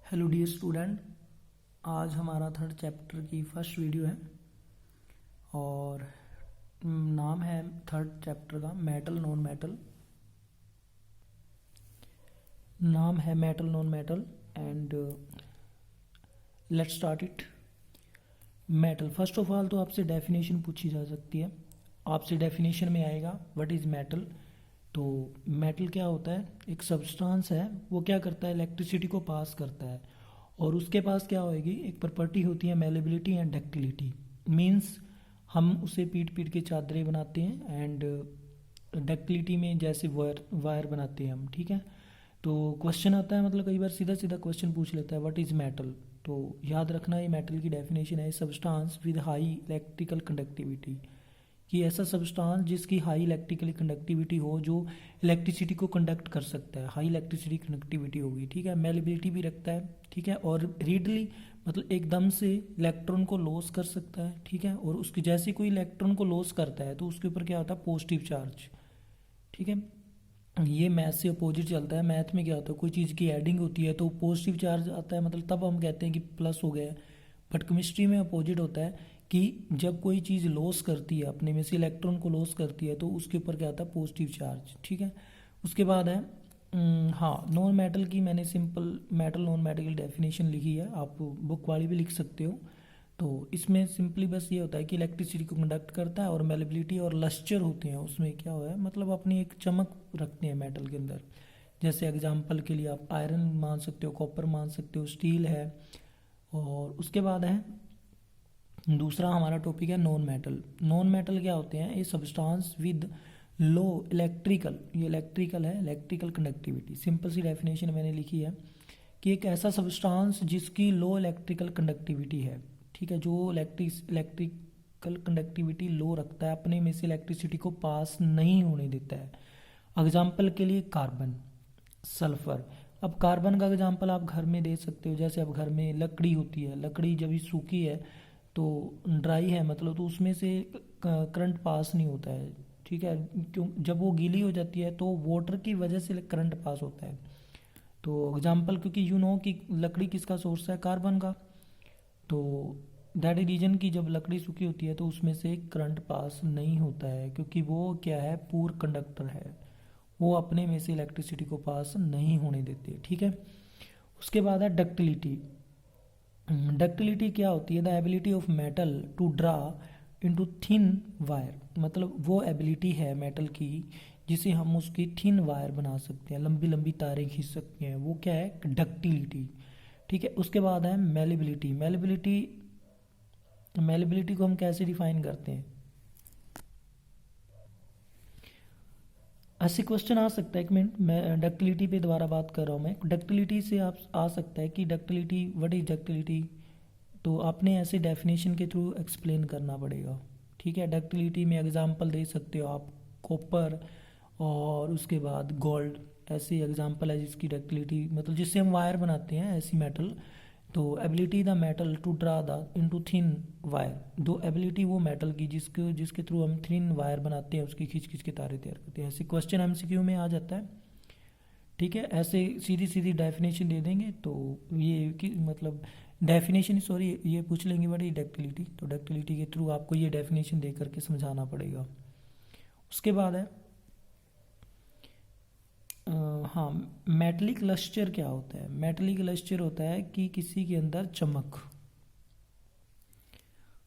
Hello dear student, आज हमारा third chapter की फर्स्ट वीडियो है और नाम है थर्ड चैप्टर का मेटल नॉन मेटल। नाम है metal non metal and let's start it. Metal, first of all तो आपसे डेफिनेशन पूछी जा सकती है। आपसे डेफिनेशन में आएगा व्हाट इज़ मेटल। तो मेटल क्या होता है? एक सब्सटेंस है, वो क्या करता है, इलेक्ट्रिसिटी को पास करता है और उसके पास क्या होएगी, एक प्रॉपर्टी होती है मेलेबिलिटी एंड डक्टिलिटी। मींस हम उसे पीट पीट के चादरें बनाते हैं एंड डक्टिलिटी में जैसे वायर बनाते हैं हम, ठीक है। तो क्वेश्चन आता है, मतलब कई बार सीधा सीधा क्वेश्चन पूछ लेता है व्हाट इज़ मेटल। तो याद रखना, ये मेटल की डेफिनेशन है substance with high electrical conductivity, कि ऐसा सब्सटेंस जिसकी हाई इलेक्ट्रिकल कंडक्टिविटी हो, जो इलेक्ट्रिसिटी को कंडक्ट कर सकता है, हाई इलेक्ट्रिसिटी कंडक्टिविटी होगी, ठीक है। मेलेबिलिटी भी रखता है, ठीक है। और रीडली मतलब एकदम से इलेक्ट्रॉन को लॉस कर सकता है, ठीक है। और उसकी जैसे कोई इलेक्ट्रॉन को लॉस करता है तो उसके ऊपर क्या होता है, पॉजिटिव चार्ज, ठीक है। ये मैथ से अपोजिट चलता है। मैथ में क्या होता है, कोई चीज़ की एडिंग होती है तो पॉजिटिव चार्ज आता है, मतलब तब हम कहते हैं कि प्लस हो गया है। बट केमिस्ट्री में अपोजिट होता है कि जब कोई चीज़ लॉस करती है, अपने में से इलेक्ट्रॉन को लॉस करती है, तो उसके ऊपर क्या आता है, पॉजिटिव चार्ज, ठीक है। उसके बाद है हाँ, नॉन मेटल की मैंने सिंपल मेटल नॉन मेटल की डेफिनेशन लिखी है, आप बुक वाली भी लिख सकते हो। तो इसमें सिंपली बस ये होता है कि इलेक्ट्रिसिटी को कंडक्ट करता है और मेलेबिलिटी और लस्चर होते हैं उसमें, क्या हुआ है, मतलब अपनी एक चमक रखते हैं मेटल के अंदर। जैसे एग्जांपल के लिए आप आयरन मान सकते हो, कॉपर मान सकते हो, स्टील है। और उसके बाद है दूसरा हमारा टॉपिक है नॉन मेटल। नॉन मेटल क्या होते हैं, ये सब्सटेंस विद लो इलेक्ट्रिकल, ये इलेक्ट्रिकल है, इलेक्ट्रिकल कंडक्टिविटी। सिंपल सी डेफिनेशन मैंने लिखी है कि एक ऐसा सब्सटेंस जिसकी लो इलेक्ट्रिकल कंडक्टिविटी है, ठीक है, जो इलेक्ट्रिकल कंडक्टिविटी लो रखता है, अपने में से इलेक्ट्रिसिटी को पास नहीं होने देता है। एग्जाम्पल के लिए कार्बन, सल्फर। अब कार्बन का एग्जाम्पल आप घर में दे सकते हो, जैसे अब घर में लकड़ी होती है, लकड़ी जब भी सूखी है तो ड्राई है, मतलब तो उसमें से करंट पास नहीं होता है, ठीक है। क्यों? जब वो गीली हो जाती है तो वाटर की वजह से करंट पास होता है। तो एग्जाम्पल, क्योंकि यू नो कि लकड़ी किसका सोर्स है, कार्बन का। तो दैट इज रीजन की जब लकड़ी सूखी होती है तो उसमें से करंट पास नहीं होता है, क्योंकि वो क्या है, पुअर कंडक्टर है, वो अपने में से इलेक्ट्रिसिटी को पास नहीं होने देते, ठीक है। उसके बाद है डक्टिलिटी। डक्टिलिटी क्या होती है, the ability of metal to draw into thin wire, मतलब वो एबिलिटी है मेटल की जिसे हम उसकी थिन वायर बना सकते हैं, लंबी लंबी तारें खींच सकते हैं, वो क्या है, डक्टिलिटी, ठीक है। उसके बाद है मेलेबिलिटी। मेलेबिलिटी, मेलेबिलिटी को हम कैसे डिफाइन करते हैं, ऐसे क्वेश्चन आ सकता है। एक मिनट, मैं डक्टिलिटी पे दोबारा बात कर रहा हूँ। मैं डक्टिलिटी से आप आ सकता है कि डक्टिलिटी, व्हाट इज डक्टिलिटी, तो आपने ऐसे डेफिनेशन के थ्रू एक्सप्लेन करना पड़ेगा, ठीक है। डक्टिलिटी में एग्जांपल दे सकते हो आप, कॉपर और उसके बाद गोल्ड, ऐसी एग्जांपल है जिसकी डक्टिलिटी, मतलब जिससे हम वायर बनाते हैं ऐसी मेटल। तो ability the metal to draw the into thin wire, दो एबिलिटी वो मेटल की जिसके जिसके थ्रू हम थिन वायर बनाते हैं, उसकी खींच खींच के तारे तैयार करते हैं। ऐसे क्वेश्चन एमसीक्यू में आ जाता है, ठीक है। ऐसे सीधी सीधी डेफिनेशन दे देंगे तो ये कि मतलब डेफिनेशन, सॉरी, ये पूछ लेंगे बड़ी डक्टिलिटी, तो डक्टिलिटी के थ्रू आपको ये डेफिनेशन दे करके समझाना पड़ेगा। उसके बाद है हाँ, मेटलिक लस्टर क्या होता है। मेटलिक लस्टर होता है कि किसी के अंदर चमक।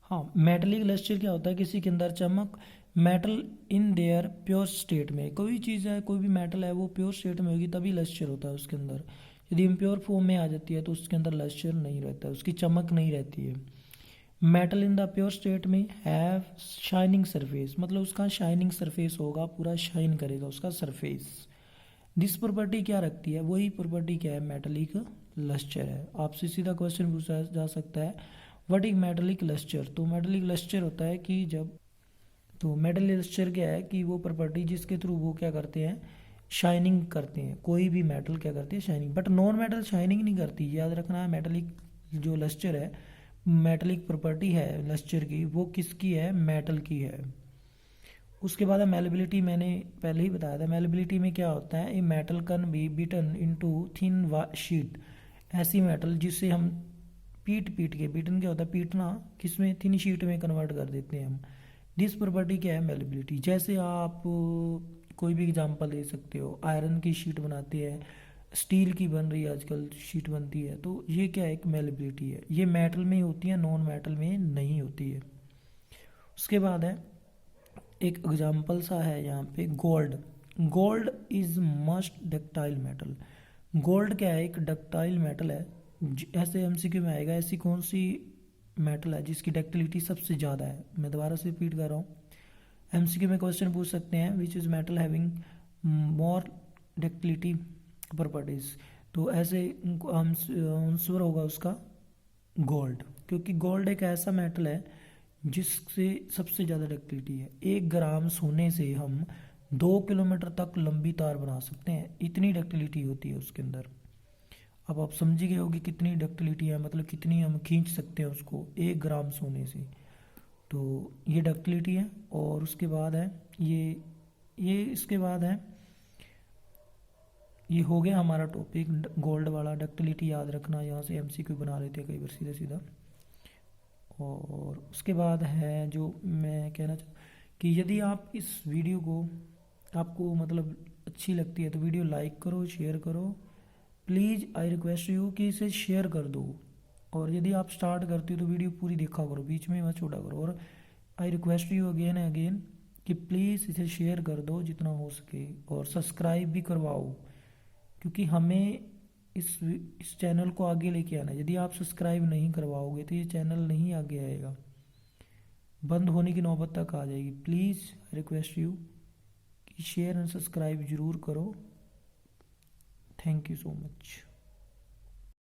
हाँ, मेटलिक लस्टर क्या होता है, किसी के अंदर चमक। Metal in their pure state में, कोई चीज़ है, कोई भी मेटल है, वो प्योर स्टेट में होगी तभी लस्टर होता है उसके अंदर। यदि इम्प्योर फॉर्म में आ जाती है तो उसके अंदर लस्टर नहीं रहता है, उसकी चमक नहीं रहती है। Metal in the pure state में हैव शाइनिंग सरफेस, मतलब उसका शाइनिंग सरफेस होगा, पूरा शाइन करेगा उसका सरफेस। दिस प्रॉपर्टी क्या रखती है, वही प्रॉपर्टी क्या है, मेटलिक लस्टर है। आपसे सीधा क्वेश्चन पूछा जा सकता है व्हाट इज मेटलिक लस्टर। तो मेटलिक लस्टर होता है कि जब, तो मेटलिक लस्टर क्या है कि वो प्रॉपर्टी जिसके थ्रू वो क्या करते हैं, शाइनिंग करते हैं, कोई भी मेटल क्या करती है, shining. But non metal shining नहीं करती, याद रखना है। मेटलिक जो लस्टर है, मेटलिक प्रॉपर्टी है लस्टर की, वो किसकी है, मेटल की है। उसके बाद है मेलेबिलिटी, मैंने पहले ही बताया था। मेलेबिलिटी में क्या होता है, a metal can be beaten into thin sheet, ऐसी मेटल जिससे हम पीटन क्या होता है, पीटना, किसमें, थिन शीट में कन्वर्ट कर देते हैं हम। दिस प्रॉपर्टी क्या है, मेलेबिलिटी। जैसे आप कोई भी एग्जांपल दे सकते हो, आयरन की शीट बनाते हैं, स्टील की बन रही है आजकल शीट बनती है, तो ये क्या है, एक मेलेबिलिटी है। ये मेटल में ही होती है, नॉन मेटल में नहीं होती है। उसके बाद है एक एग्जांपल सा है यहाँ पे, gold. Gold is must ductile metal. Gold क्या है, एक डक्टाइल मेटल है। ऐसे एमसीक्यू में आएगा, ऐसी कौन सी मेटल है जिसकी डक्टिलिटी सबसे ज़्यादा है। मैं दोबारा से रिपीट कर रहा हूँ, एमसीक्यू में क्वेश्चन पूछ सकते हैं, which is metal having more ductility properties. तो ऐसे आंसर होगा उसका गोल्ड, क्योंकि गोल्ड एक ऐसा मेटल है जिससे सबसे ज़्यादा डक्टिलिटी है। 1 ग्राम सोने से हम 2 किलोमीटर तक लंबी तार बना सकते हैं, इतनी डक्टिलिटी होती है उसके अंदर। अब आप समझ गए होगी कितनी डक्टिलिटी है, मतलब कितनी हम खींच सकते हैं उसको 1 ग्राम सोने से। तो ये डक्टिलिटी है। और उसके बाद है ये इसके बाद है, ये हो गया हमारा टॉपिक गोल्ड वाला। डक्टिलिटी याद रखना, यहाँ से एमसीक्यू बना लेते हैं कई बार सीधा सीधा। और उसके बाद है जो मैं कहना चाहूँ कि यदि आप इस वीडियो को, आपको मतलब अच्छी लगती है तो वीडियो लाइक करो, शेयर करो। प्लीज़ आई रिक्वेस्ट यू कि इसे शेयर कर दो। और यदि आप स्टार्ट करते हो तो वीडियो पूरी देखा करो, बीच में मत छोड़ा करो। और I request you again and again कि प्लीज़ इसे शेयर कर दो जितना हो सके, और सब्सक्राइब भी करवाओ, क्योंकि हमें इस चैनल को आगे लेके आना है। यदि आप सब्सक्राइब नहीं करवाओगे तो ये चैनल नहीं आगे आएगा, बंद होने की नौबत तक आ जाएगी। प्लीज़ रिक्वेस्ट यू कि शेयर एंड सब्सक्राइब ज़रूर करो। Thank you so much.